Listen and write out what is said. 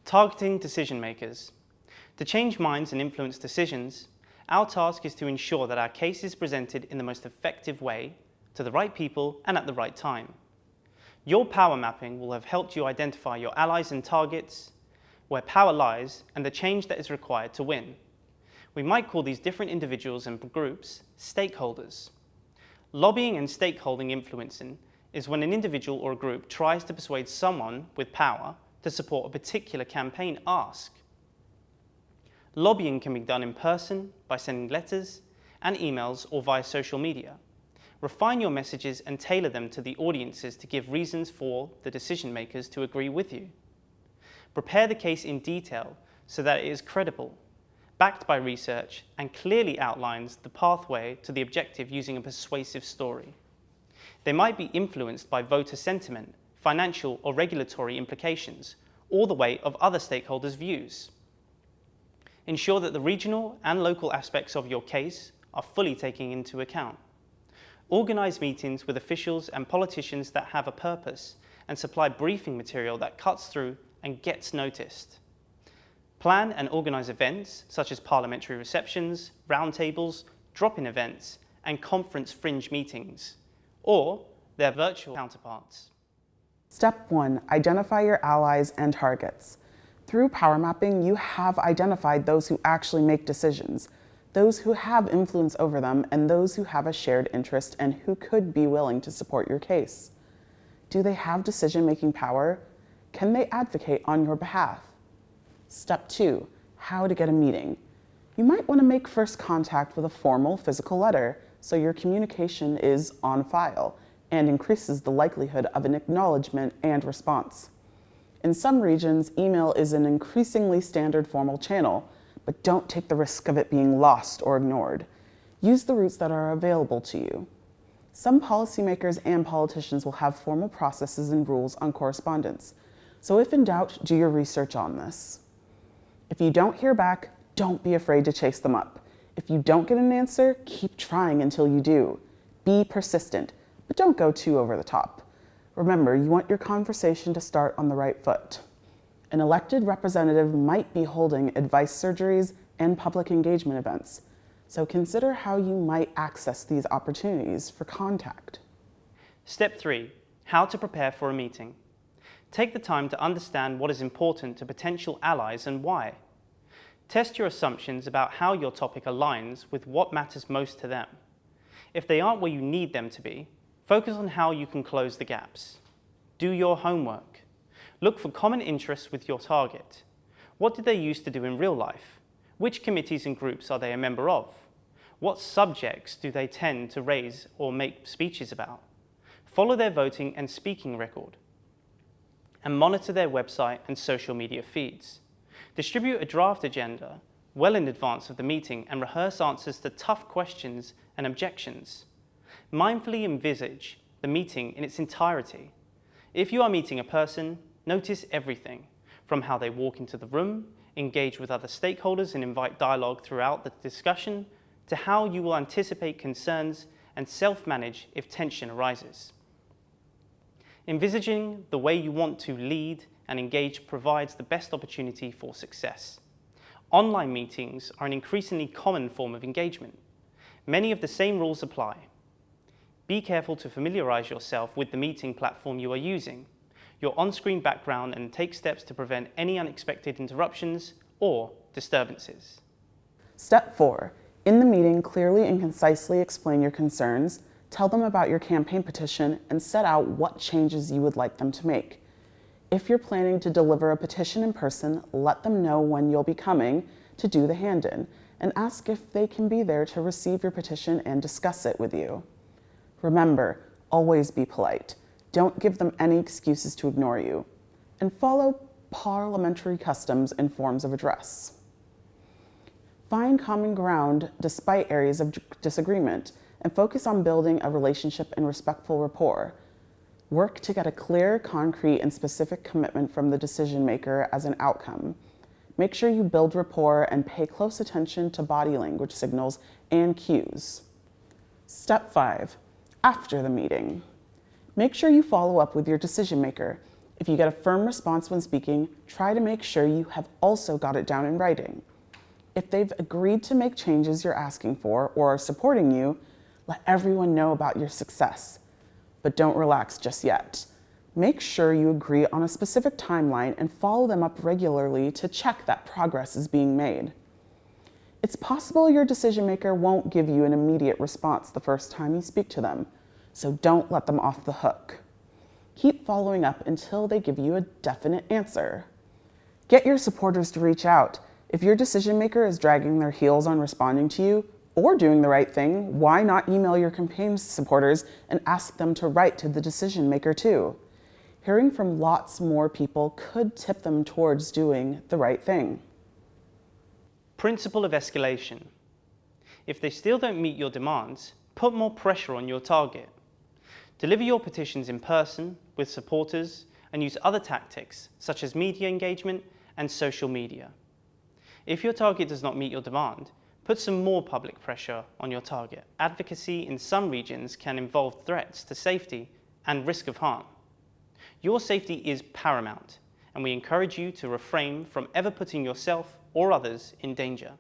Targeting decision makers. To change minds and influence decisions, our task is to ensure that our case is presented in the most effective way, to the right people and at the right time. Your power mapping will have helped you identify your allies and targets, where power lies, and the change that is required to win. We might call these different individuals and groups stakeholders. Lobbying and stakeholding influencing is when an individual or a group tries to persuade someone with power to support a particular campaign ask. Lobbying can be done in person by sending letters and emails or via social media. Refine your messages and tailor them to the audiences to give reasons for the decision makers to agree with you. Prepare the case in detail so that it is credible, backed by research, and clearly outlines the pathway to the objective using a persuasive story. They might be influenced by voter sentiment, financial or regulatory implications, or the weight of other stakeholders' views. Ensure that the regional and local aspects of your case are fully taken into account. Organise meetings with officials and politicians that have a purpose and supply briefing material that cuts through and gets noticed. Plan and organise events such as parliamentary receptions, roundtables, drop-in events, and conference fringe meetings, or their virtual counterparts. Step 1. Identify your allies and targets. Through power mapping, you have identified those who actually make decisions, those who have influence over them, and those who have a shared interest and who could be willing to support your case. Do they have decision-making power? Can they advocate on your behalf? Step 2. How to get a meeting. You might want to make first contact with a formal physical letter so your communication is on file and increases the likelihood of an acknowledgement and response. In some regions, email is an increasingly standard formal channel, but don't take the risk of it being lost or ignored. Use the routes that are available to you. Some policymakers and politicians will have formal processes and rules on correspondence, so if in doubt, do your research on this. If you don't hear back, don't be afraid to chase them up. If you don't get an answer, keep trying until you do. Be persistent, but don't go too over the top. Remember, you want your conversation to start on the right foot. An elected representative might be holding advice surgeries and public engagement events, so consider how you might access these opportunities for contact. Step 3. How to prepare for a meeting. Take the time to understand what is important to potential allies and why. Test your assumptions about how your topic aligns with what matters most to them. If they aren't where you need them to be, focus on how you can close the gaps. Do your homework. Look for common interests with your target. What did they used to do in real life? Which committees and groups are they a member of? What subjects do they tend to raise or make speeches about? Follow their voting and speaking record, and monitor their website and social media feeds. Distribute a draft agenda well in advance of the meeting and rehearse answers to tough questions and objections. Mindfully envisage the meeting in its entirety. If you are meeting a person, notice everything, from how they walk into the room, engage with other stakeholders and invite dialogue throughout the discussion, to how you will anticipate concerns and self-manage if tension arises. Envisaging the way you want to lead and engage provides the best opportunity for success. Online meetings are an increasingly common form of engagement. Many of the same rules apply. Be careful to familiarize yourself with the meeting platform you are using, your on-screen background, and take steps to prevent any unexpected interruptions or disturbances. Step 4. In the meeting, clearly and concisely explain your concerns, tell them about your campaign petition, and set out what changes you would like them to make. If you're planning to deliver a petition in person, let them know when you'll be coming to do the hand-in, and ask if they can be there to receive your petition and discuss it with you. Remember, always be polite. Don't give them any excuses to ignore you. And follow parliamentary customs and forms of address. Find common ground despite areas of disagreement, and focus on building a relationship and respectful rapport. Work to get a clear, concrete, and specific commitment from the decision maker as an outcome. Make sure you build rapport and pay close attention to body language signals and cues. Step 5. After the meeting. Make sure you follow up with your decision maker. If you get a firm response when speaking, try to make sure you have also got it down in writing. If they've agreed to make changes you're asking for or are supporting you, let everyone know about your success. But don't relax just yet. Make sure you agree on a specific timeline and follow them up regularly to check that progress is being made. It's possible your decision maker won't give you an immediate response the first time you speak to them, so don't let them off the hook. Keep following up until they give you a definite answer. Get your supporters to reach out. If your decision maker is dragging their heels on responding to you or doing the right thing, why not email your campaign supporters and ask them to write to the decision maker too? Hearing from lots more people could tip them towards doing the right thing. Principle of escalation. If they still don't meet your demands, put more pressure on your target. Deliver your petitions in person with supporters and use other tactics such as media engagement and social media. If your target does not meet your demand, put some more public pressure on your target. Advocacy in some regions can involve threats to safety and risk of harm. Your safety is paramount, and we encourage you to refrain from ever putting yourself or others in danger.